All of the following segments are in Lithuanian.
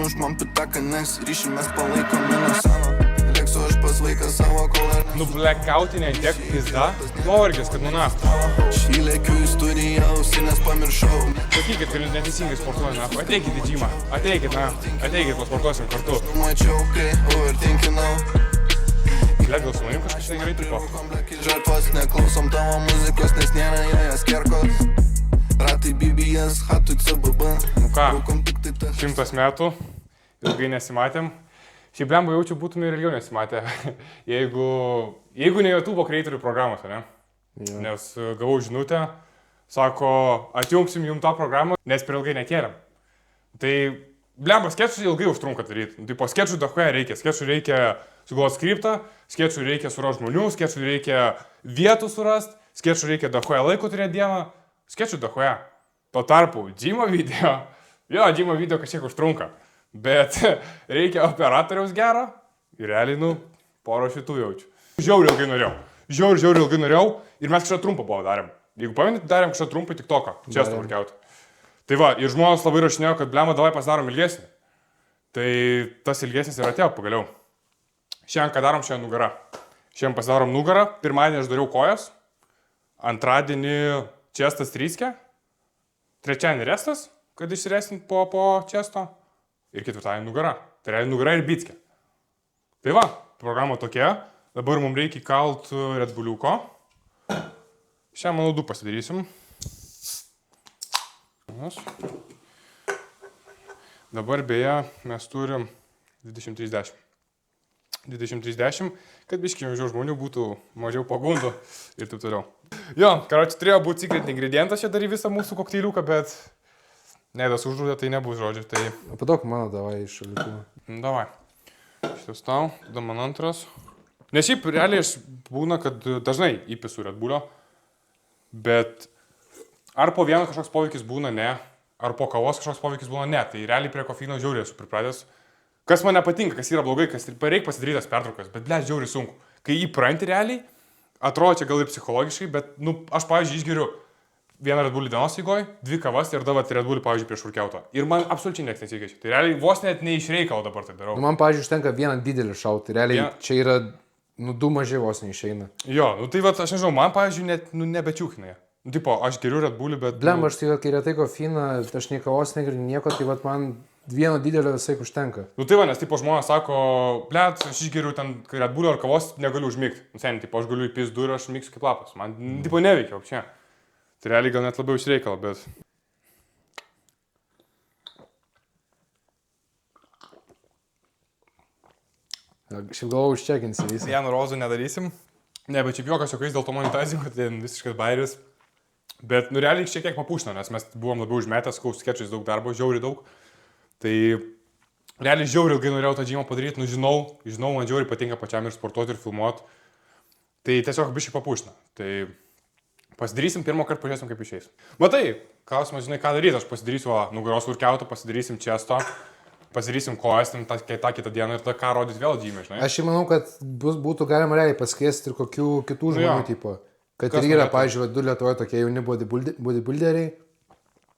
už man pitaka, nes ryšį mes palaikome nuo seno. Lėksiu aš pas vaiką savo, kol dar Nu, blackoutinė tiek pizda, nuovargis, kad nunafta. Šįlėkiu į studiją, ausinės pamiršau. Sakykit, kad jūs neteisingai sportuoja, na, ateikit į džymą, ateikit, pasportuosim kartu. Mačiau, kai overthinkinau. Gal su manim kažkas tai gerai tipo? Žarpos, neklausom tavo muzikos, nes nėra joje skerkos. Ratai BBS, hatui CBB. Nu ką, Rūkom tik tai tas. 100 metų, ilgai nesimatėm. Šiaip blemba jaučiu būtume ir ilgiau nesimatę, jeigu ne YouTube kreatorių programose, ne? Ja. Nes gavau žinutę, sako, atjungsim jums tą programą, nes per ilgai nekėlėm. Tai blemba, skečų ilgai užtrunka daryti. Tai po skečų dahoje reikia, skečų reikia sugalvoti skriptą, skečų reikia surasti žmonių, skečų reikia vietų surasti, skečų reikia dahoje laiko turėti dieną, skečų dahoje. Tuo tarpu, džimo video kažkiek užtrunka. Bet reikia operatoriaus gero ir realiai, nu, poro šitų jaučiu. Žiauriai ilgai norėjau ir mes kažką trumpą buvo darėm. Jeigu paminėt, darėm kažką trumpą tik toką, čia workout. Tai va, ir žmonės labai rašinėjo, kad blemba, davai pasidarom ilgesnį. Tai tas ilgesnis ir atėjo pagaliau. Šiandien ką darom, šiandien nugarą. Šiandien pasidarom nugarą, pirmadienį aš dariau kojas, antradienį čestas tryskė, trečiadienį restas, kad išsiresnint po često. Ir ketvirtadienį nugara. Tai reikia nugara ir bitskė. Tai va, programa tokia. Dabar mums reikia įkalt Red Bulliuko. Šiandien, manau, 2 pasidarysim. Dabar beje, mes turim 20-30. 20-30, kad biškiai mažiau žmonių būtų, mažiau pagundų ir taip toliau. Jo, karoči, turėjo būti secret ingredientas čia daryti visą mūsų kokteiliuką, bet... Neidas uždraudė, tai nebus žodžių, tai... Padok mano davai iš šalikų. Davai. Šitas tau, tada man antras. Nes šiaip realiai aš būna, kad dažnai įpisu Red Bullio, bet ar po vieno kažkoks poveikis būna, ne, ar po kavos kažkoks poveikis būna, ne, tai realiai prie kofeino žiauriai esu pripratęs. Kas man nepatinka, kas yra blogai, kas reikia pasidarytas pertraukas, bet blėt žiauriai sunku. Kai įpranti realiai, atrodo čia gal ir psichologiškai, bet, nu, aš, pavyzdžiui, išgeriu vieną Red Bullį dienos eigoj, 2 kavas ir dabar Red Bullį, pavyzdžiui, prieš workoutą. Ir man absoliučiai nieks nesikeičia. Tai realiai vos net ne iš reikalo dabar tai darau. Nu, man, pavyzdžiui, užtenka vieną didelį šauti. Realiai čia yra, nu, 2 mažiai vos neišeina. Jo, nu tai va, aš nežinau, man, pavyzdžiui, net, nu, nebečiūkina. Nu, tipo, aš geriu Red Bullį, bet... Blemba, aš tai, kai retai kofeiną, aš nei kavos negeriu nieko, tai va, man vieno didelio visai užtenka. Nu tai va, nes, tipo, žmonės sako, blėt, aš išgeriu ten Red Bullį ar kavos, negaliu užmigti. Nu, seniai, tipo, aš galiu įpis 2 ir aš migsiu kaip lapas. Man, tipo, neveikia, apšė. Tai realiai gal net labiau iš reikalo, bet... Šiaip galvoju, užčekinsi visą. Vieno rozų nedarysim. Ne, bet šiaip jokas jokiais dėl to monetizimo, tai visiškas bairis. Bet, nu, realiai šiek tiek papušino, nes mes buvom labiau užmetęs, skečais daug darbo, žiauriai daug. Tai realiai žiauriai ilgai norėjau tą džymą padaryti, nu, žinau, man žiauriai patinka pačiam ir sportuoti, ir filmuoti. Tai tiesiog biškai papušino. Tai... Pasidarysim pirmą kartą, pažiūrėsim, kaip išeis. Matai, klausimas, žinai, ką daryti. Aš pasidarysiu nugaros workoutą, pasidarysim često, pasidarysim kojas, tą kitą dieną ir tada ką rodyti vėl džymę, žinai. Aš manau, kad būtų galima realiai pasikviesti ir kokių kitų žmonių tipo. Kad ir yra, pavyzdžiui, 2 Lietuvoje tokie jauni bodybuilderiai.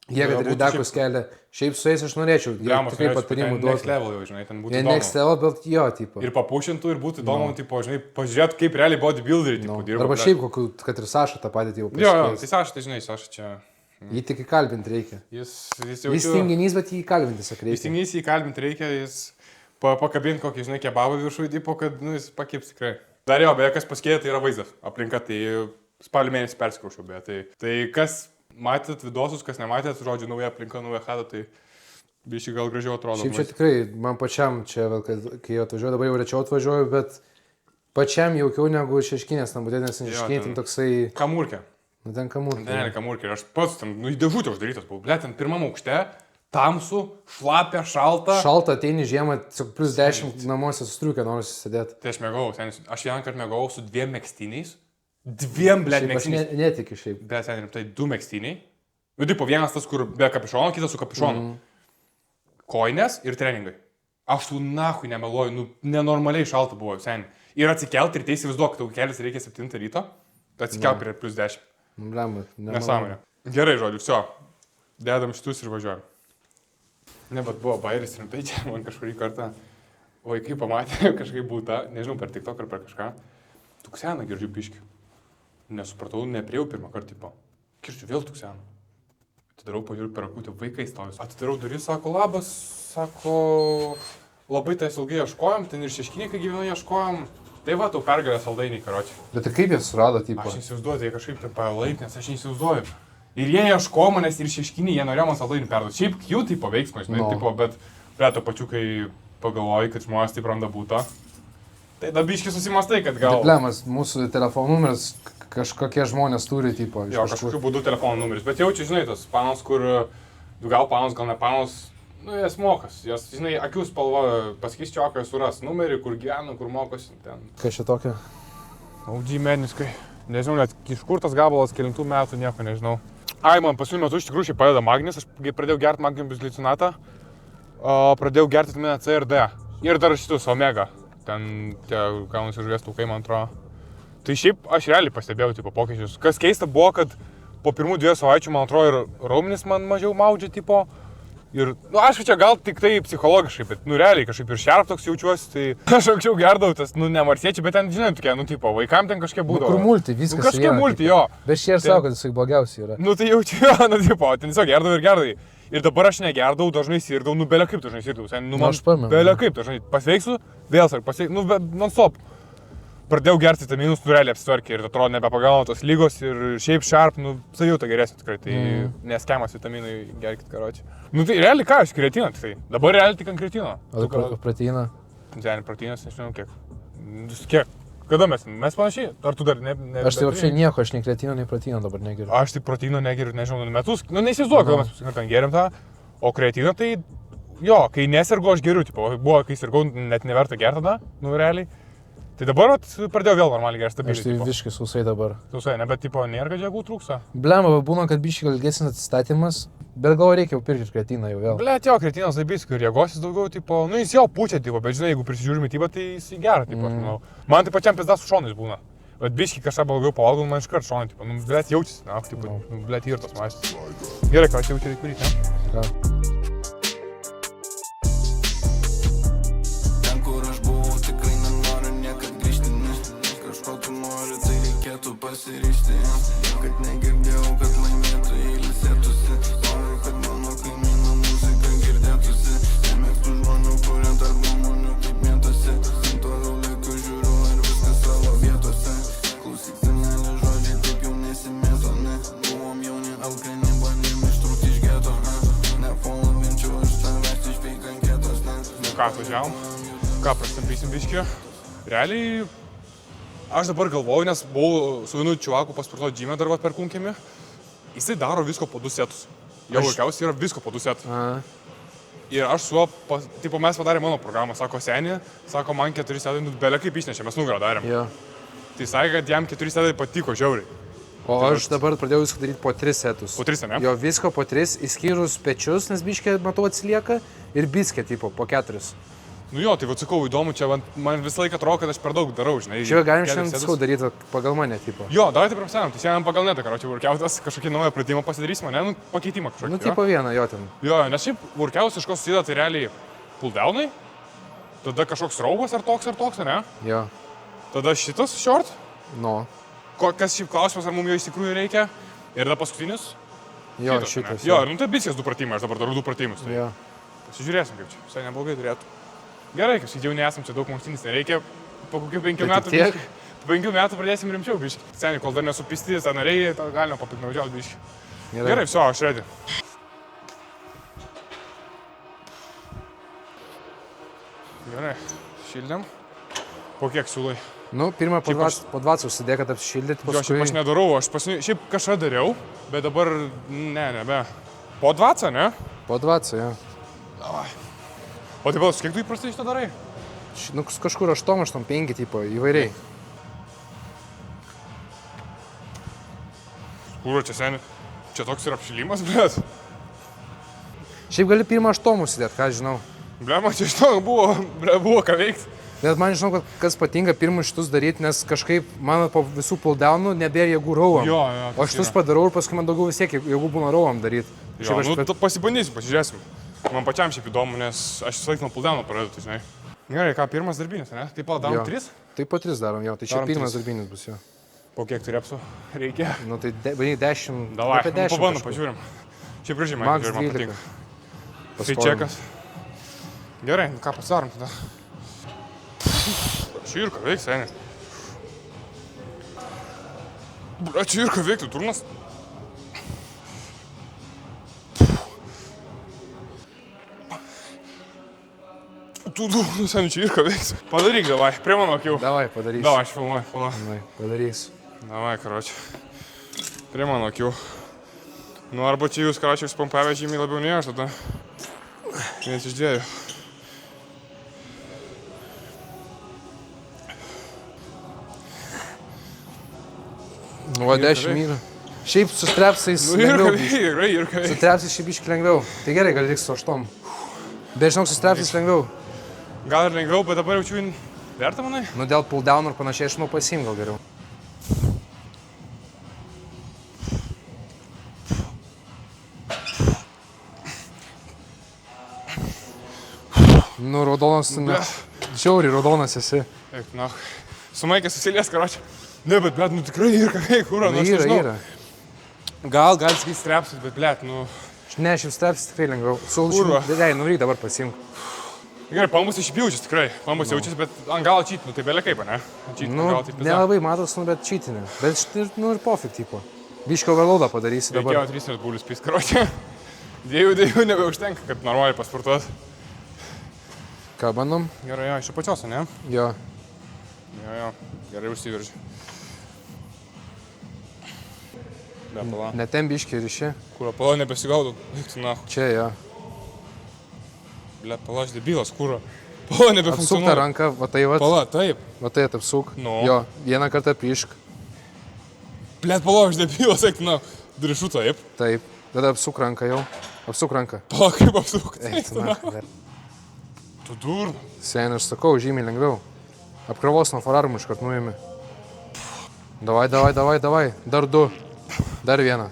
Jie, kad ir vidakus kelia. Šiaip su jais aš norėčiau. Jie tikrai patarimų duotų. Next level jau, žinai, ten būtų įdomu. Next level, bet jo, tipo. Ir papušintų ir būtų įdomu, tipo, žinai, pažiūrėt, kaip realiai bodybuilderiai, tipo, dirba. Arba šiaip, kad ir Saša tą patį jau pasikvies. Jo, tai Saša, tai žinai, Saša čia... Jį tik įkalbinti reikia. Jis tinginys, bet jį įkalbinti, sakai, reikia. Jis tinginys, jį įkalbinti reikia, jis pakabinti kokį, žinai, kebabą viršui, tipo, kad, nu, jis pakips tikrai. Dar jo, beje, kas paskėja, tai yra vaizdas. Aplinka, tai spalio mėnesį persikraušiau, beje. Tai kas matėt vidosus, kas nematėt, žodžiu, nauja aplinka, nauja chata, tai biškai gal gražiau atrodo. Šiaip čia tikrai, man pačiam čia, kai atvažiuoju, dabar jau rečiau atvažiuoju, bet pačiam jaukiau negu Šeškinės namutė, nes Šeškinė ten toksai... Kamurkė. Nu ten kamurkė. Ne, kamurkė. Ir aš pats ten, nu, į dėžutę uždarytas buvau. Ble, ten pirmam aukšte, tamsu, šlapia, šalta. Šalta, ateini žiemą, plus 10 namuose sustriukę nori sėdėti. Tai aš mėgau, aš vieną kartą mėgau su 2 megztiniais. 2, blėt, megztiniais. Aš netikiu šiaip. Bet sen, tai 2 megztiniai. Nu, tipo, vienas tas, kur be kapišono, kitas su kapišonu. Koinės ir treningai. Aš tu nahui nemeluoju, nu, nenormaliai šalta buvo, sen. Ir atsikelti ir tai įsivaizduok, tau kelias reikia 7 ryto, atsikelti prie plus 10. Blemba, nesąmonė. Gerai, žodžiu, viso. Dedam šitus ir važiuojam. Ne, bet buvo bairis rimtai, čia man kažkurį kartą vaikai pamatė kažkaip būta, nežinau, per TikTok ar per kažką. Tukseną girdžiu biškių. Nesupratau, nepriejau pirmą kartą, tipo. Girdžiu vėl tukseną. Atidarau, pažiūrėjau per akutę, vaikai stovis. Atidarau duris, sako, labas, sako, labai tais ilgai ieškojom, ten ir Šeškinėj, kai gyvenu, ieškojom. Tai va, tau pergalė saldainiai, karočiui. Bet tai kaip jie surado, tipo? Aš neįsivaizduoju, tai kažkaip taip laip, nes aš neįsivaizduoju. Ir jie ieško manęs ir Šeškinėj, jie norėjo man saldainių perduoti. Šiaip jų tipo veiksmas, žinai, tipo, bet prie to pačiu, kai pagalvoji, kad žmonės taip randa būtą, tai dabiškai susimastai, kad gal... Problemas, mūsų telefonų numeris kažkokie žmonės turi, tipo. Jo, kažkokiu būdu telefono numeris, bet jau čia, žinai, tas panos, kur gal panos, gal ne panos, nu, jas mokas, jas, žinai, akių spalva, pasakys čiokai suras numerį, kur gyvena, kur mokosi, ten. Kas čia tokia? OG meniskai. Nežinau, net iš kur tas gabalas, kelintų metų, nieko nežinau. Ai, man paskutinį metu iš tikrųjų šiaip padeda magnis, aš pradėjau gerti magnium bisglicinatą, pradėjau gerti vitaminą C ir D. Ir dar šitus omega, ten tie gaunasi žuvies taukai, man atrodo. Tai šiaip aš realiai pastebėjau, tipo, pokyčius. Kas keista buvo, kad po pirmų 2 savaičių, man atrodo, ir raumenis man mažiau maudžia, tipo. Ir, nu, aišku, čia gal tik tai psichologiškai, bet, nu, realiai kažkaip ir šerp toks jaučiuosi, tai aš anksčiau gerdavau tas, nu, ne marsiečiai, bet ten, žinai, tokie, nu, tipo, vaikam ten kažkiek būdavo. Kur multi, viskas. Nu, kažkiek multi, jo. Bet šie ir sako, kad jisai blogiausiai yra. Nu, tai jaučiu, jo, nu, tipo, ten tiesiog gerdavau ir gerdavai. Ir dabar aš negerdavau, dažnai sirdavau, nu, belia kaip dažnai sirdavau. Nu, man, aš pamenu. Belia kaip dažnai pasveiksiu, vėl sark pasveiksiu, nu, non-stop. Pradėjau gerti vitaminus, nu, realiai apsitvarkė ir atrodo nebepagauna tos lygos ir šiaip šarp, nu, savijauta geresnė tikrai, tai neskemas vitaminai gerkit, karočiui. Nu, tai realiai ką, aš kretiną, tai dabar realiai tik ant kretino. O proteiną? Zenį proteinas, nežinau kiek. Kiek? Kada mes panašiai? Ar tu dar ne aš tai apšiai nieko, aš nei kretino, nei proteino dabar negeriu. Aš tai proteino negeriu, nežinau, metus, nu, neįsivaizduoju, kada mes pasikartam geriam tą, o kretiną tai, jo, kai nesirgau, aš geriu, tipo, buvo, kai sirgau, net neverta gerti tada, nu, realiai. Tai dabar pradėjau vėl normaliai gerti stabiliai. Aš tai viškai sausai dabar. Sausai, ne, bet tipo nėra, kad jėgų trūksta. Blemba, būna, kad biškai ilgesnis atsistatymas, bet gal reikia jau pirkti kretiną jau vėl. Blet, jo, kretinas laibys, kur jėgos jis daugiau, tipo, nu jis jau pučia, tipo, bet žinai, jeigu prisižiūri mitybą, tai jis gerą, tipo, aš manau. Man tai pačiam pizdas su šonais būna. Bet biškai kažką blogiau pavalgau, man iškart šonai, tipo, nu, blet, jaučiasi, na, tipo, nu, blet, ir tos maistas. Gerai, ką čia jaučiu reikia daryti, ne? Pasirišti, kad negirdėjau, kad laimėtų ilsėtųsi. Noriu, kad mano kaimyno muzika girdėtųsi. Nemėgstu žmonių, kurie tarp nuomonių kaip mėtosi. Toliau laiku žiūriu ir viskas savo vietose. Klausyk, senelė, žodžiai taip jau nesimėto, ne. Buvom jauni, alkani, bandėm ištrūkti iš geto, ne. Nefollovinčiau aš tavęs iš fake anketos, ne. Nu ką, atvažiavom? Ką, prastambysim biškį? Realiai... Aš dabar galvoju, nes buvau su vienu čiuvaku pasportuoti džymę dar per kunkėmį. Jisai daro visko po 2 setus. Jo vaikiausiai yra visko po 2 setus. Ir aš su juo, tipo, mes padarėm mano programą, sako senį, sako man 4 setai, nu, belia kaip išnešė, mes nugarą darėm. Jo. Tai sakė, kad jam 4 setai patiko žiauriai. O aš dabar pradėjau viską daryti po 3 setus. Po 3, ne? Jo, visko po 3, išskyrus pečius, nes biškė, matau, atsilieka, ir biskė, tipo, po 4. Nu jo, tai atsakau, įdomu, čia man visą laiką atrodo, kad aš per daug darau, žinai. Čia galim šiandien skau daryti pagal mane, tipo. Jo, davai taip apsiam, tai šiandien pagal netą, karočiui, workoutas, kažkokį naują pratimą pasidarysime, ne, nu, pakeitimą kažkokį. Nu, tipo vieną, jo ten. Jo, nes šiaip workoutas iš ko susideda, tai realiai pulldownai, tada kažkoks raugas ar toks, ne? Jo. Tada šitas short, No. kas šiaip klausimas, ar mums jo iš tikrųjų reikia, ir tada paskutinis. Jo, šitas. Jo, nu tai biskės 2 pratimai, aš dabar darau 2 pratimus. Tai Jo. pasižiūrėsim kaip čia, visai neblogai turėtų. Gerai, kaip jau nesam čia daug mankštinis, nereikia po kokių 5 metų. Tiek? Po 5 metų pradėsim rimčiau, biški. Seniai, kol dar nesupistys, nariai, tai galima papiknaudžiauti, biški. Gerai, viso, aš ready. Gerai, šildėm. Po kiek siūlai? Nu, pirmą po 20 užsidėk, kad apšildyti, Jo, šiaip aš nedarau, šiaip kažką dariau, bet dabar, nebe. Po 20, ne? Po 20, jo. Davai. O tai balas, kiek tu įprastai šitą darai? Nu, kažkur 8-5, tipo, įvairiai. Kur čia seni? Čia toks ir apšilimas, bet. Šiaip gali pirmą 8 užsidėt, ką žinau. Blema, čia iš to buvo ką veikti. Bet man žinau, kas patinka pirmus šitus daryti, nes kažkaip man po visų pulldownų nebėra jėgų rauam. Jo, o šitus padarau ir paskui man daugiau vis tiek jėgų būna rauam daryti. Jo, nu pasibandysim, pasižiūrėsim. Man pačiam šiaip įdomu, nes aš visą laiką nuo puldauno pradedu, tai žinai. Gerai, ką, pirmas darbinis, ne? Taip pat darom 3? Taip po 3 darom, jo. Tai čia Darom pirmas 3. darbinis bus jo. Po kiek tų repsų reikia? Nu tai 10. Davai, apie 10 pabandom, kažkur. pažiūrim. Šiaip gražiai man Max žiūrim, man 12. patinka. Tai Paskolim. čekas. Gerai, nu ką pasidarom tada? Čirka veiks, seniai. Bra, čirka veiktų, turnas. Tu, seniai, čirka veiks. Padaryk, davai, prie mano akių. Davai, padarysiu. Davai, aš filmuoju, filmuoju. Davai, padarysiu. Davai, karoči. Prie mano akių. Nu, arba čia jūs, karoči, spampavę žymiai labiau nei aš tada. Vienas iš 2. Va, 10 yra. Šiaip su strepsais Nu, ir lengviau. gerai, ir gerai. Su strepsais šiaip biškai lengviau. Tai gerai, gal reiks su 8. Bet žinok, su strepsais lengviau. Gal ir lengviau, bet dabar jaučiu verta, manai? Nu dėl pull down ir panašiai aš manau pasiim gal geriau. Nu, raudonas, žiauriai raudonas esi. Eik, na, sumaikęs susilės, karoči. Ne, bet, nu tikrai yra, kurą, nu aš Yra, nežinau. yra. Gal sakyti strepsus, bet, nu... Ne, šiaip strepsis tikrai lengviau. Kurva. Dėdai, nuvyk dabar pasiim. Gerai, pambus iš jaučiasi tikrai. Pambus jaučiasi, bet ant galo čyt, nu tai belia kaip, ne? Čyt, Nu, gal taip nelabai matos, nu, bet čytinė. Bet, nu, ir pofik, tipo. Biškio overloadą padarysi dabar. Reikėjo 3 Red Bullius pys, karoči. Dviejų nebeužtenka, kad normaliai pasportuot. Ką, bandom? Gerai, jo, iš apačios, ne? Jo. Jo, gerai užsiverži. Be, pala. Ne ten biškį ryši. Kuro, pala, nebesigaudau. Eik tu, na. Čia, jo. Ble, pala, aš debilas, kuro. Pala, Apsuk tą nebefunkcionuoja. ranką, va tai va. Pala, taip. Va tai apsuk. Nu. Jo, vieną kartą prišk. Ble, pala, aš debilas, eik tu, na. Dirišu taip. Taip. Tada apsuk ranką jau. Apsuk ranką. Pala, kaip apsukti. Eik, tu na. Tu dur. Sen, aš sakau, žymiai lengviau. Apkrovos nuo fararmų iškart nuėmė. Davai. Dar 2. Dar 1.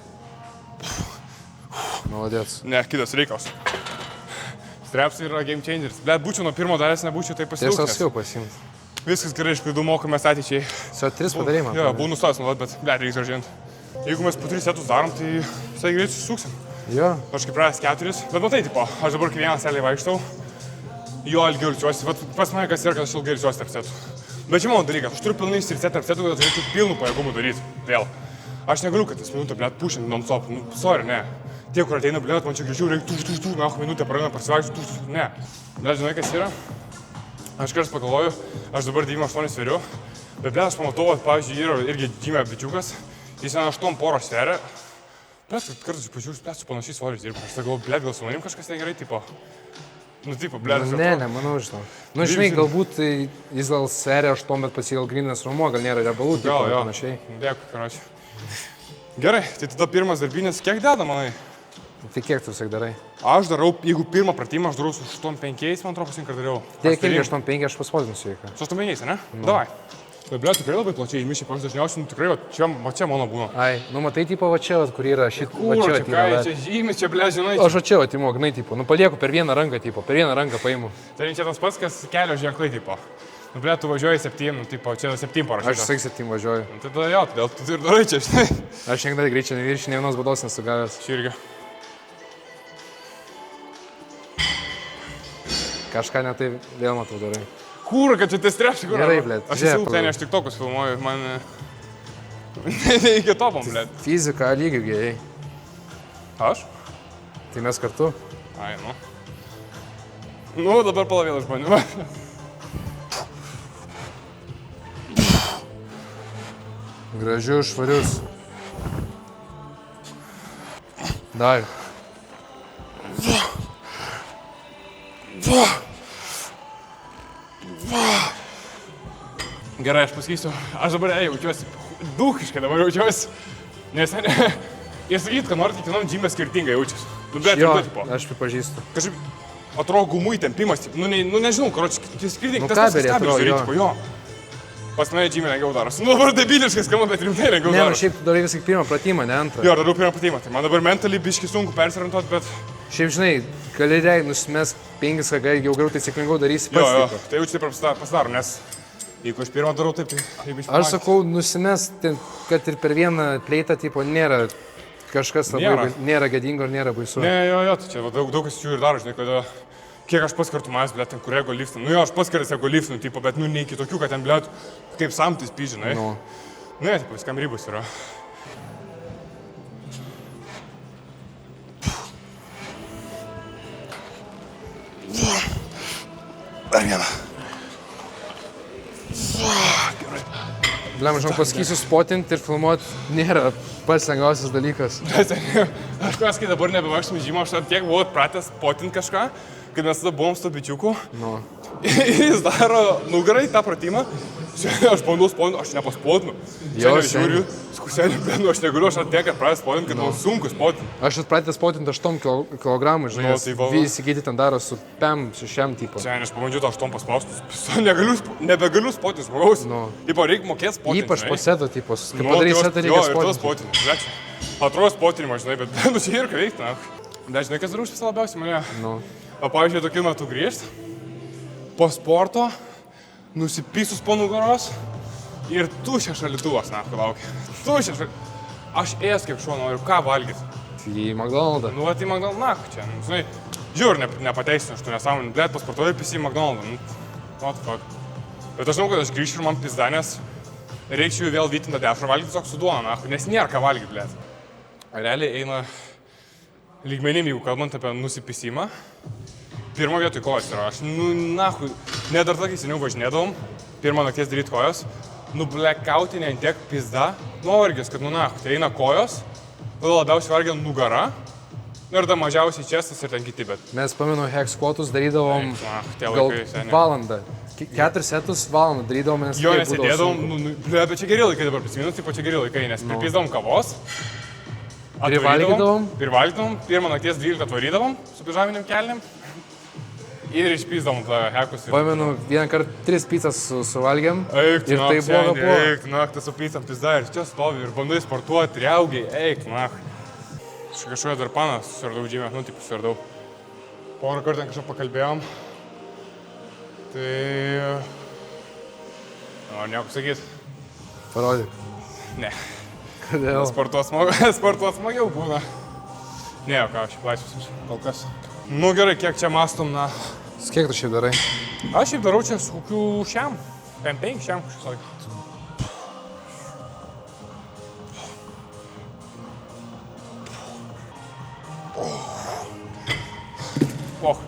Maladėts. Ne, kitas reikalas. Straps yra game changeris. Ble, būčiau nuo pirmo dalės, nebūčiau taip Tai aš pasijautęs. sakiau pasiimti. Viskas gerai, iš klaidų mokomės ateičiai. Su 3 padarėjai man. Jo, buvau nustojęs nuolat, bet ble, reikia gražinti. Jeigu mes po 3 setus darom, tai visai greit susuksim. Jo. Aš kaip pradės 4, bet matai, tipo, aš dabar kai vieną selį vaikštau, jo ilgiau ilsiuosi, bet pas mane kas yra, kad aš ilgai ilsiuosi tarp setų. Bet čia mano dalykas, aš turiu pilnai išsirsėti tarp setų, kad turėčiau pilnų pajėgumų daryti. Vėl. Aš negaliu, kad tas minutę, ble, pušint non-stop. Nu, sorry, ne. Tie, kur ateina, ble, man čia greičiau reikia nahu minutę praeina prasivaikščioti, ne. Ble, žinai, kas yra? Aš kartais pagalvoju, aš dabar 98 sveriu, bet ble, aš pamatau, pavyzdžiui, yra irgi gimė bičiukas, jis ten 8 poros sveria. Ble, kartais pažiūrėjau, ble, su panašiais svoriais dirba. Aš sakau, ble, gal su manim kažkas negerai, tipo. Nu, tipo, ble, Ne, manau, žinau. Nu, žinai, galbūt jis gal sveria 8, bet pas jį gal grynas raumuo, gal nėra riebalų, tipo, jo, panašiai. Dėkui, karoči. Gerai, tai tada pirmas darbinis, kiek deda, manai? Tai kiek tu sak darai? Aš darau, jeigu pirmą pratimą aš darau su 8-5, man atrodo, pasink, dariau. Tiek irgi 8-5, aš paspausdinsiu jį. Su 8-5, ne? Davai. Bet, ble, tikrai labai plačiai įmišiai, aš dažniausiai, nu, tikrai, va čia mano būna. Ai, nu matai, tipo, va čia, kur yra šit, va Kur, čia, čia ką, čia žymis, čia, ble, žinai. Aš va čia, va, timo, gnai, tipo, nu palieku per vieną ranką, tipo, per vieną ranką paimu. Tai čia tas pats, kas kelio ženklai, tipo. Nu, ble, tu važiuoji 7, nu, tipo, čia 7 parašyta. Aš 6-7 važiuoju. Nu, tai tada jo, todėl tu ir darai čia, žinai. Aš niekada greičiau neviršiu, ne vienos bados nesugavęs. Aš irgi. Kažką netai vėl matau darai. Kur, kad čia tai strepsi, kur? Gerai, blet, Aš žiūrėk, esu ten, aš tik tokus filmuoju, man... Iki topam, blet. Fizika lygių gėjai. Aš? Tai mes kartu. Ai, nu. Nu, dabar pala vėl išbandymą. Gražius, švarius. Dar. Gerai, aš pasakysiu, aš dabar jaučiuosi, dūkiškai dabar jaučiuosi, nes ir sakyt, kad nori kiekvienam džime skirtingai jaučiasi. Nu, bet Jo, ir tipo. aš pripažįstu. Kažkaip atrodo gumų įtempimas, nu nežinau, karoči, skirtingai, Nu, tas kabelį atrodo, daryti, jo. tipo, jo. Pas mane džime lengviau darosi. Nu, dabar debiliškai skamba, bet rimtai lengviau Ne, nu darosi. šiaip darai vis tik pirmą pratimą, ne antrą. Jo, darau pirmą pratimą, tai man dabar mentaliai biški sunku persiorientuoti, bet Šiaip žinai, gali nusimes 5 kg, jau geriau taisyklingiau darysi pats. Jo, tipo. tai jau čia pasidaro, nes jeigu aš pirmą darau, taip, jeigu iš Aš sakau, nusimes, kad ir per vieną pleitą, tipo, nėra kažkas labai, nėra gėdingo ir nėra baisu. Ne, jo, tai čia daug kas jų ir daro, žinai, kada, kiek aš pats kartu manęs, blėt, ten kur ego liftinu. Nu jo, aš pats kartais ego liftinu, tipo, bet nu ne iki tokių, kad ten, blėt, kaip samtis žinai. Nu. Ne, tipo, viskam ribos yra. Dar vieną. Blem, žinau, pasakysiu, spotinti ir filmuoti nėra pats lengviausias dalykas. Aš kai dabar nebevakštum žymą, aš tiek buvau atpratęs spotinti kažką, kad mes tada buvom su to bičiuku. Nu. Jis daro nugarai tą pratimą. Aš bandau spotinti, aš nepaspotinu. Jo, žiūriu, skusėlį, bet aš negaliu, aš tiek atpratęs spotinti, kad man sunku spotinti. Aš atpratęs spotinti 8 kg, žinai, Nu, tai va. visi kiti ten daro su 5-6 tipo. Aš pabandžiau tą 8 paspaustus, nebegaliu spotinti žmogaus. Nu. Tipo, reikia mokėti spotinti. Ypač po seto tipos, kai Nu, padarai tai va, setą jo, reikia ir tas spotinti. spotinti. Atrodo spotinimą, žinai, bet nu čia ir ką veikti, na. Bet žinai, kas darau visą labiausiai mane. Nu. O pavyzdžiui, tokiu metu grįžti, po sporto, nusipysus po nugaros ir tušia šalituvas, na, laukia. Tušia šalituvas. Aš ės kaip šuo noriu, ką valgyti. Tai McDonald's. Nu, tai McDonald's, na, čia, nu, žinai, žiūr, nepateisinu aš tų nesąmonį, blėt, pasportuoju pisi McDonald's, nu, what the fuck. Bet aš žinau, kad aš grįšiu ir man pizdanės, reikščiau vėl vytintą dešrą valgyti tiesiog su duona, na, nes nėra ką valgyti, blėt. Realiai eina lygmenim, jeigu kalbant apie nusipisimą. Pirmo vietoj kojas yra, aš, nu, nahui, net dar tokį seniau važinėdavom, pirmą nakties daryti kojas, nu, blekauti ne tiek pizda, nuovargis, kad, nu, nahui, tai eina kojos, tada labiausiai vargia nugara, ir tada mažiausiai čestas ir ten kiti, bet... Mes pamenu, hex squatus darydavom Tie gal laikai seniai. valandą. 4 setus valandą darydavom, nes Jo, taip nes būdavo sėdėdavom, sunku. nu, bet čia geri laikai dabar prisimenu, tai čia geri laikai, nes pripisdavom kavos, Privalgydavom? Privalgydavom, pirmą nakties 12 atvarydavom su pižaminiam kelniam ir išpysdavom tą hekus. Pamenu, vieną kartą 3 pizzas suvalgėm Eik, ir tai buvo po. Eik, naktą su pizzam pizda ir čia stovi ir bandai sportuoti, riaugiai, eik, naktą. Aš kažkoje dar paną susiradau džymę, nu, taip susiradau. Porą kartų kažką pakalbėjom. Tai... O, nieko sakyt. Parodyk. Ne. Kodėl? Sportuot smagiau būna. Ne, o ką, aš laisvas kol kas. Nu gerai, kiek čia mastom, na. Kiek tu šiaip darai? Aš šiaip darau čia su kokiu šiam. 5 šiam kažkas laikas.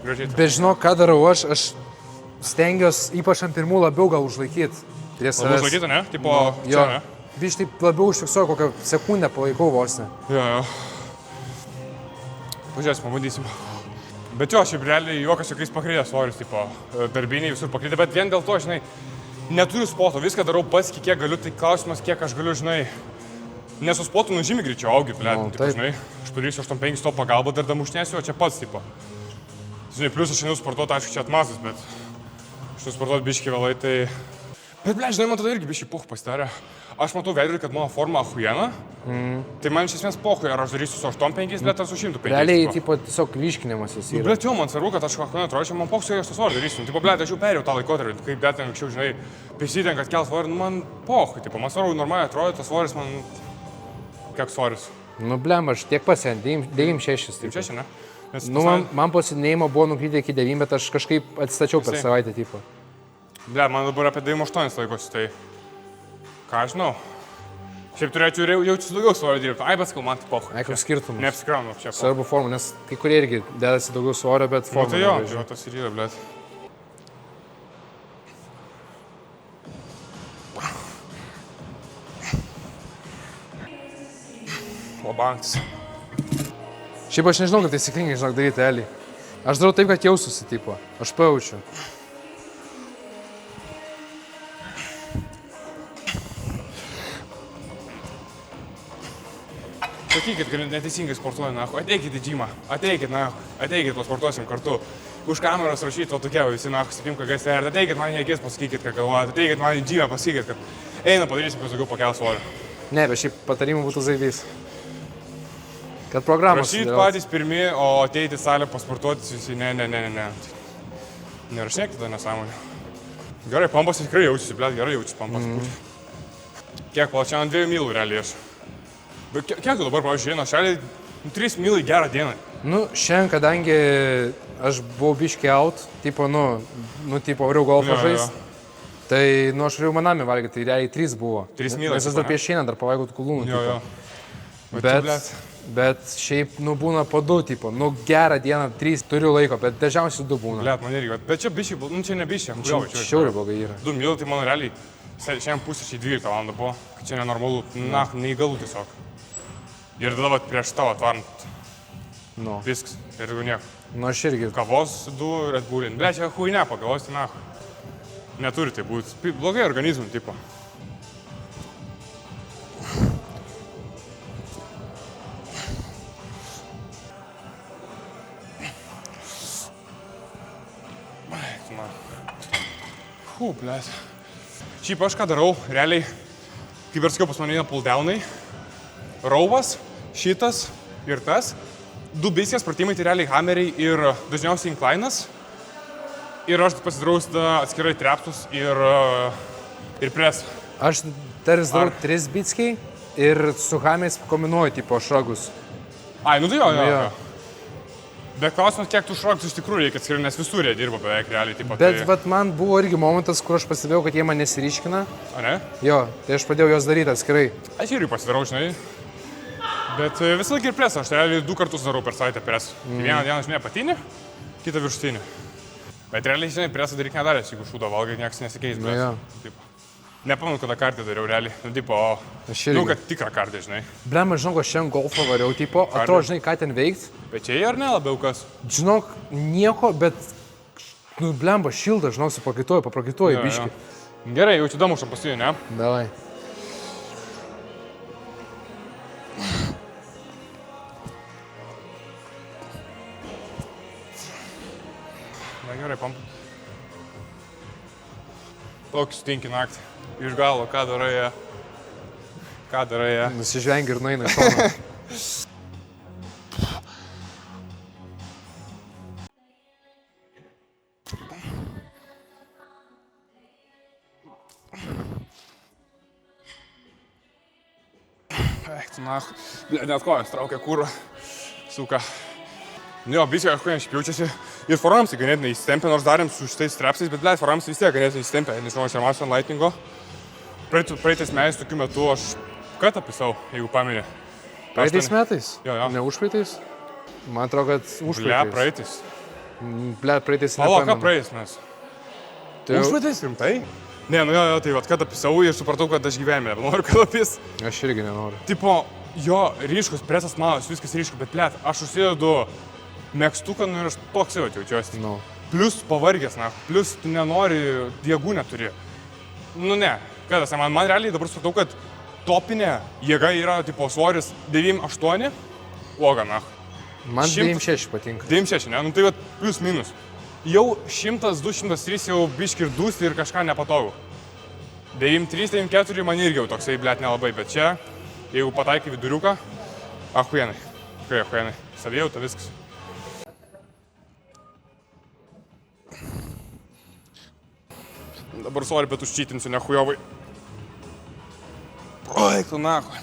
Gražiai. Bet žinok, ką darau aš stengiuosi ypač ant pirmų labiau gal užlaikyti. Labiau užlaikyti, ne? Tipo, jo. čia, ne? Biš taip labiau užfiksuoju, kokią sekundę palaikau vos ne. Jo. Pažiūrėsim, pabandysim. Bet jo, šiaip realiai juokas jokiais pakrytė svorius, tipo, darbiniai visur pakrytė, bet vien dėl to, žinai, neturiu spoto, viską darau pats, kiek galiu, tai klausimas, kiek aš galiu, žinai, nesu spotų nužymiai greičiau augi, blėt, tipo, žinai, aš padarysiu 8-5 to pagalbą, dar damušnėsiu, o čia pats, tipo. Žinai, plius aš einu sportuoti, aišku, čia atmazas, bet aš sportuoti biškį vėlai, tai... Bet, blėt, žinai, man tada irgi biškį pochų pasidarė. Aš matau veidrodį, kad mano forma achuiena, tai man iš esmės pochų, ar aš darysiu su 8-5, bet ar su 105. Realiai, tipo, tiesiog ryškinimasis yra. Blėt, jo, man svarbu, kad aš achuiena atrodo, man pochų, aš tą svorį darysiu. Tipo, blėt, aš jau perėjau tą laikotarpį, kaip blėt, anksčiau, žinai, pisydien, kad kels svorį, nu, man pochų, tipo, man svarbu, normaliai atrodo, tas svoris man... Kiek svoris? Nu, blem, aš tiek pasien, 96. 6, ne? Nes Nu, man po sidnėjimo buvo nukrytę iki 9, bet aš kažkaip atsistačiau per savaitę, tipo. Blėt, man dabar apie 98 laikosi, tai... Ką aš žinau? Šiaip turėčiau jaučiu daugiau svorio dirbti. Ai, bet sakau, man tai pochų. Ai, koks skirtumas. Neapsikraunu čia. Svarbu forma, nes kai kurie irgi dedasi daugiau svorio, bet Nu, forma. tai jo, negraži. tai tas ir yra, blėt. Labanks. Šiaip aš nežinau, kad taisyklingai, žinok, daryti elį. Aš darau taip, kad jaususi, tipo. Aš pajaučiu. Sakykit, kad neteisingai sportuoju, nahu. Ateikit į džymą. Ateikit, nahu. Ateikit, pasportuosim kartu. Už kameros rašyti, o tokie visi, nahu, 7 SR. Ateikit man į akis, pasakykit, ką galvojate. Ateikit man į džymą, pasakykit, kad eina padarysim, kad daugiau pakel svorio. Ne, bet šiaip patarimų būtų zaibys. Kad programos. Rašyti patys pirmi, o ateiti į salę pasportuoti, visi, ne. Nerašinėk tada nesąmonė. Gerai, pampas tikrai jaučiasi, blėt, gerai jaučiasi pampas. Kiek, pala, čia ant 2 mylų realiai aš. Bet kiek tu dabar, pavyzdžiui, eina šaliai, 3 mylai gerą dieną. Nu, šiandien, kadangi aš buvau biški out, tipo, tipo, variau golfą žaist, tai, aš variau manami valgyti, tai realiai 3 buvo. 3 mylas. Nes aš dar prieš šiandien dar pavalgau kulūnų, Jo. Bet šiaip, būna po 2, tipo, gerą dieną 3 turiu laiko, bet dažniausiai 2 būna. Blet, man irgi, bet čia biškai, čia ne biškai. Čia šiauriai blogai yra. 2 mylai, tai mano realiai, šiandien pusryčiai 12 valandą buvo, kad čia nenormalu, neįgalų tiesiog. Ir tada vat prieš tavo atvarant. Viskas, ir daugiau nieko. Aš irgi. Kavos 2 Red Bullin. Ble, čia huinė pagavos, tai nahu. Neturi tai būti. Blogai organizmui, tipo. Blėt. Šiaip aš ką darau, realiai, kaip ir sakiau, pas mane eina pulldownai, raubas, šitas ir tas, 2 biskės pratimai, tai realiai hammeriai ir dažniausiai inclinas. Ir aš pasidarau atskirai trepsus ir press. Aš dar darau 3 biskiai ir su hammeriais kombinuoju, tipo, šragus. Ai, nu tai jo. Bet klausimas, kiek tų šrogus iš tikrųjų reikia atskirai, nes visur jie dirba beveik realiai. Taip, bet vat man buvo irgi momentas, kur aš pastebėjau, kad jie man nesiriškina. A ne? Jo, tai aš pradėjau juos daryti atskirai. Aš irgi pasidarau, žinai. Bet visą laiką ir presą, aš realiai 2 kartus darau per savaitę presą. Vieną dieną, žinai, apatinį, kitą viršutinį. Bet realiai, žinai, presą daryk nedaręs, jeigu šūdo valgai, niekas nesikeis. Nepamenu, kada kartį dariau realiai. Kad tikrą kartį, žinai. Blem, aš žinau, aš šiandien golfą variau, tipo, atrodo, žinai, ką ten veikt. Pečiai ar ne labiau kas? Žinok, nieko, bet, blemba, šilta, žinau, paprakaituoju biškį. Gerai, jau čia damušam pasidėjau, ne? Davai. Na gerai, pampu. Tokį sutinki naktį. Iš galo, ką darai? Nusižvengi ir nueina iš šono. Eik, tu nahu. Net kojas traukia kūrą. Suka. Jo, biškai kažkoje išpiaučiasi. Ir foramsai ganėtinai įstempė, nors darėm su šitais strepsais, bet foramsai vis tiek ganėtinai įstempė. Nežinau, aš Armasian Lightningo. Praeitais metais tokiu metu aš kartą pisau, jeigu pameni. Praeitais metais? Jo. Ne užpraeitais? Man atrodo, kad užpraeitais. Praeitais. Praeitais nepamenu. Ką praeitais mes? Užpraeitais rimtai? Ne, tai vat kada pisau ir supratau, kad aš gyvenime nenoriu kada pis. Aš irgi nenoriu. Tipo, jo, ryškus, presas malas, viskas ryškus, bet aš užsidedu megztuką, ir aš toks jau jaučiuosi. Plius pavargęs, plius tu nenori, jėgų neturi. Ne. Kada, man realiai dabar supratau, kad topinė jėga yra, tipo, svoris 9-8, uoga, Man 9-6 patinka. 9-6, ne? Tai vat plius minus. Jau 100-203 jau biški ir dūsti ir kažką nepatogu. 9-3-9-4 man irgi jau toksai, nelabai, bet čia, jeigu pataikai viduriuką, ahuienai. Kai ahuienai. Savėjauta viskas. Dabar sorry, bet užčytinsiu, nehujovai. Eik tu nahui.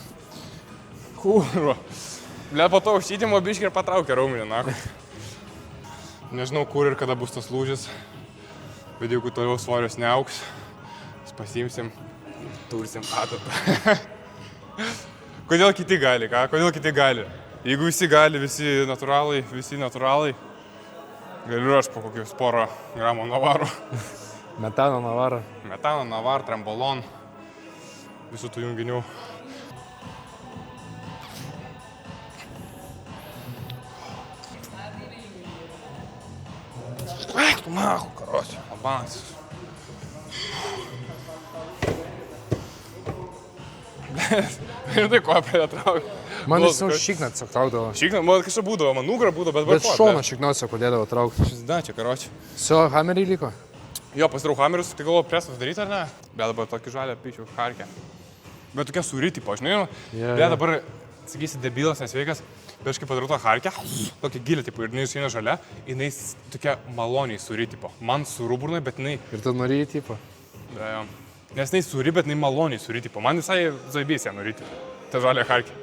Kurva. Po to užčytimo biškį ir patraukė raumenį, nahui. Nežinau, kur ir kada bus tas lūžis. Bet jeigu toliau svorios neauks, pasiimsim, tursim atatą. Kodėl kiti gali, ką? Kodėl kiti gali? Jeigu visi gali, visi natūralai, galiu aš po kokius porą gramų navaro. Metano navar, trembolon, visų tų junginių. Eik tu nahu, karosi, albanas. Ir tai ko pradėjo traukti. Man visi šiknat traukdavo. Šiknat, man kažkaip būdavo, man nugarą būdavo, bet šoną šiknuose kodėdavo traukti. Šis dačia, karoči. Sio hammeriai liko? Jo, pasidarau hammerius, tai galvoju presas daryti ar ne? Bet dabar tokį žalę pičių harkę. Bet tokia suri, tipo, žinai, bet dabar, sakysi, debilas, nesveikas. bet aš kaip padarau tą harkę, tokia gilė, tipo, ir jinai eina žalia, jinai tokia maloniai suri, tipo. Man suru burnai, bet jinai... Ir tu norėjai, tipo? Ja, nes jinai suri, bet jinai maloniai suri, tipo. Man visai zaibys ją norėti, ta žalia harkė.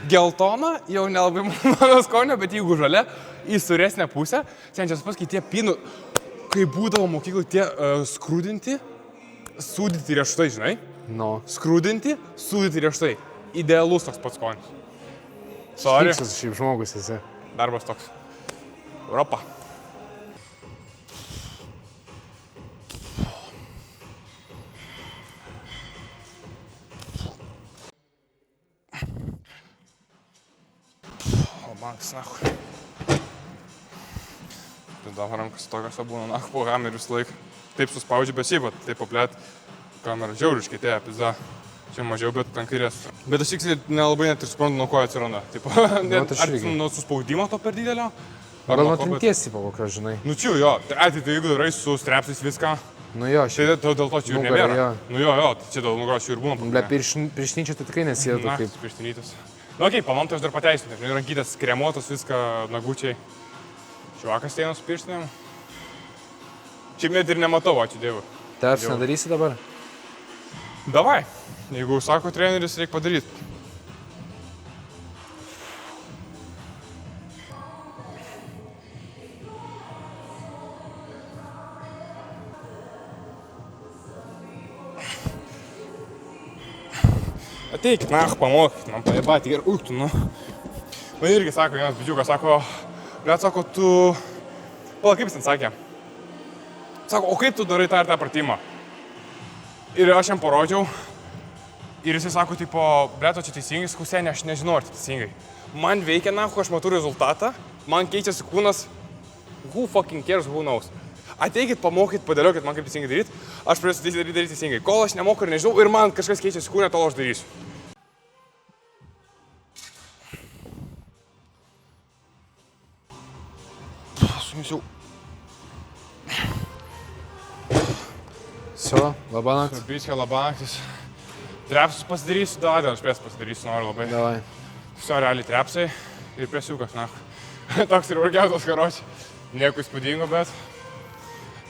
Geltona jau nelabai mano skonio, bet jeigu žalia, į suresnę pusę, senčias paskui tie pynų, kai būdavo mokyklai tie skrūdinti, sūdyti riešutai, žinai? No. Skrūdinti, sūdyti riešutai. Idealus toks pats skonis. Sorry. Šypsas šiaip žmogus esi. Darbas toks. Europa. O bankas, nahu. Dabar rankas tokios būna, nahu, po kamerį visą laiką. Taip suspaudžiu, bet šiaip, taip paplėt. Kamera žiauriškai tėja, pizda. Čia mažiau, bet ten kairės. Bet aš tiksliai nelabai net ir suprantu, nuo ko atsiranda. Taip, net ar nuo suspaudimo to per didelio? Gal nuo trinties, tipo, kokio, žinai. Nu čia jo, tai jeigu darai su strepsais viską, nu jo, šiaip. Tai dėl to čia ir nebėra. Nu jo, čia dėl nugaros čia ir būna. Ble, priešnyčių tai tikrai nesėtų kaip. Priešnytis. Nu okei, panom tai aš dar pateisinti. Rankytės kremuotos, viską, nagučiai. Čiuvakas eina su pirštinėm. Šiaip net ir nematau, ačiū Dievui. Taps nedarysi dabar? Davai. Jeigu sako treneris, reikia padaryti. Ateikit, pamokykit, man pajebati ir tu, nu. Man irgi sako, vienas bičiukas, sako, blet, sako, tu... Pala, kaip jis ten sakė? Sako, o kaip tu darai tą ir tą pratimą? Ir aš jam parodžiau. Ir jisai sako, tipo, bleto, čia teisingai, skusenė, aš nežinau, ar tai teisingai. Man veikia, aš matau rezultatą, man keičiasi kūnas, who fucking cares, who knows. Ateikit, pamokit, padėliokit man kaip teisingai daryti, aš pradėsiu daryti teisingai. Kol aš nemoku ir nežinau, ir man kažkas keičiasi kūne, tol aš darysiu. Sumisiau. Sio, labanakt. Biskė labanaktis. Trepsus pasidarysiu, davai, aš pres pasidarysiu, noriu labai. Davai. Viso realiai trepsai ir presiukas, Toks ir vargiausias karočiai. Nieko įspūdingo, bet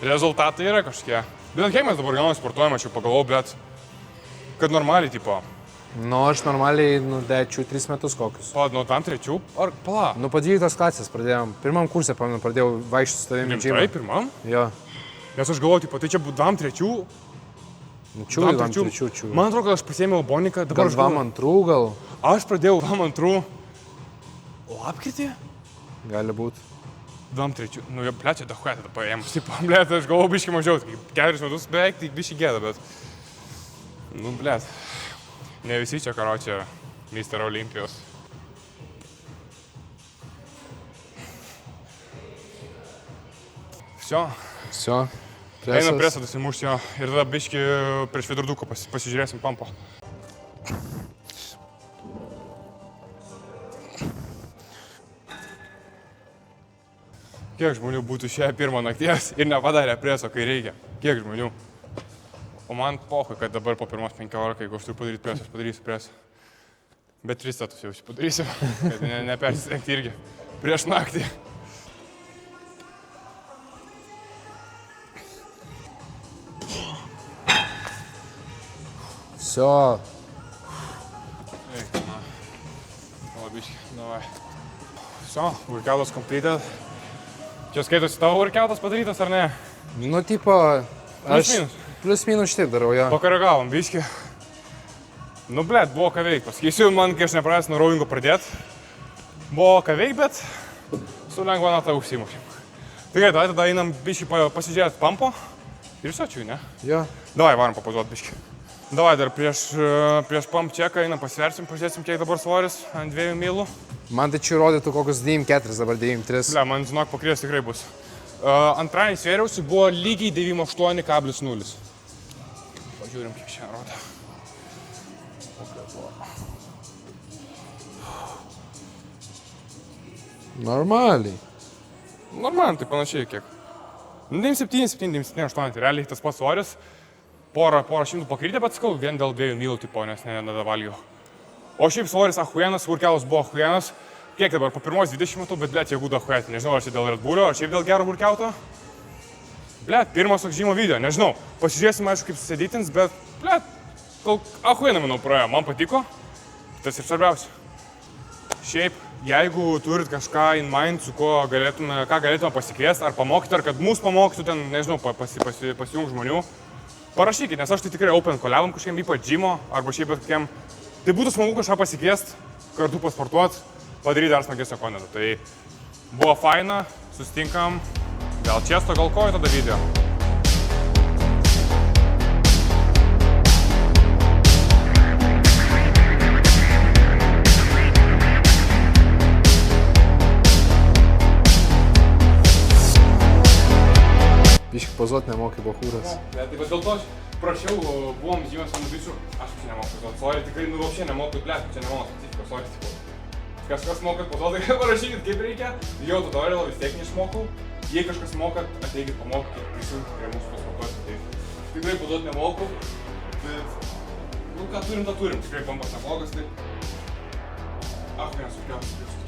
rezultatai yra kažkokie. Bet kiek mes dabar gauname sportuojame, aš jau pagalvojau, bet kad normaliai, tipo. Nu, aš normaliai, 3 metus kokius. Nuo tam trečių, ar pala? Nu, po 12 klasės pradėjom. Pirmam kursė, pamenu, pradėjau vaikščioti su tavimi džimą. Rimtai, pirmam? Jo. Nes aš galvoju, tipo, tai čia būtų 2-3. Čiū. Man atrodo, kad aš pasiėmiau boniką, dabar gal 2-2 gal. Aš pradėjau 2-2. Lapkritį? Gali būt. 2-3. Nu, jo, plečia, da huetą tą paėmus. Tipo, blėt, aš galvoju biškį mažiau. 4 metus beveik, tai biškį gėda, bet... Nu, blėt. Ne visi čia, karočią, Mr. Olimpijos. Всё. Einam presą susimušti jo ir tada biškį prieš vidurduką pasižiūrėsim pampo. Kiek žmonių būtų šią pirmą nakties ir nepadarė preso, kai reikia? Kiek žmonių? O man pohui, kad dabar po pirmos 15, jeigu aš turiu padaryti presą, aš padarysiu presą. Bet 3 status jau padarysiu, kad nepersistengti irgi prieš naktį. Всё. Eik, Labiški, davai. Всё, workoutas completed. Čia skaitosi tavo workoutas padarytas, ar ne? Nu, tipo, aš plius minus šitaip darau, jo. Pakoregavom biškį. Nu, blėt, buvo ką veik. Pasakysiu, man, kai aš nepradėsiu nuo rowingo pradėt, buvo ką veik, bet su lengva natą užsimušim. Tai tada einam biškį pasižiūrėti pampo ir visočių, ne? Jo. Davai, varom papozuot biškį. Davai, dar prieš pump čeką einam pasversim, pažiūrėsim, kiek dabar svoris ant 2 mylų. Man tai čia rodytų kokius 9,4, dabar 9,3. Ble, man žinok, pakrės tikrai bus. Antrąjį svėriausi buvo lygiai 98,0. Pažiūrim, kiek šiandien rodo. Normaliai. Normaliai, tai panašiai kiek. 97, 98, tai realiai tas pats svoris. Porą šimtų pakrytė, bet sakau, vien dėl 2 mylų tipo, nes nedavalgiau. O šiaip svoris ahuienas, workoutas buvo ahuienas, kiek dabar, po pirmos 20 metų, bet blėt, jėgų dahuėti, nežinau, ar čia dėl Red Bullio, ar šiaip dėl gero burkiauto. Blėt, pirmas toks žymo video, nežinau, pasižiūrėsim, aišku, kaip susidėtins, bet, blėt, kol ahuėna, manau, praėjo, man patiko, tas ir svarbiausia. Šiaip, jeigu turit kažką in mind, su kuo galėtume pasikviesti, ar pamokyti, ar kad mūsų pamokytų ten, nežinau, pasijung žmonių, parašykit, nes aš tai tikrai open collabam kažkiem, ypač gymo, arba šiaip bet kokiem. Tai būtų smagu kažką pasikviesti, kartu pasportuot, padaryti dar smagesnio kontentą. Tai buvo faina, susitinkam, gal često, gal kojo tada video. Biški pozuot nemokai bachūras. Tai bet dėl to aš prašiau, buvom žymas ant bičių, aš čia nemoku pozuot, sorry, tikrai nu vapšė nemoku, blėt, čia ne mano specifika, sorry, tipo. Kažkas mokat pozuot, tai parašykit kaip reikia, jo tutorialą vis tiek neišmokau, jei kažkas mokat, ateikit pamokykit, prisijungti prie mūsų pasportuoti, tai tikrai pozuot nemoku, bet, nu ką turim, tą turim, tikrai kompas neblogas, tai, nesukiausiu.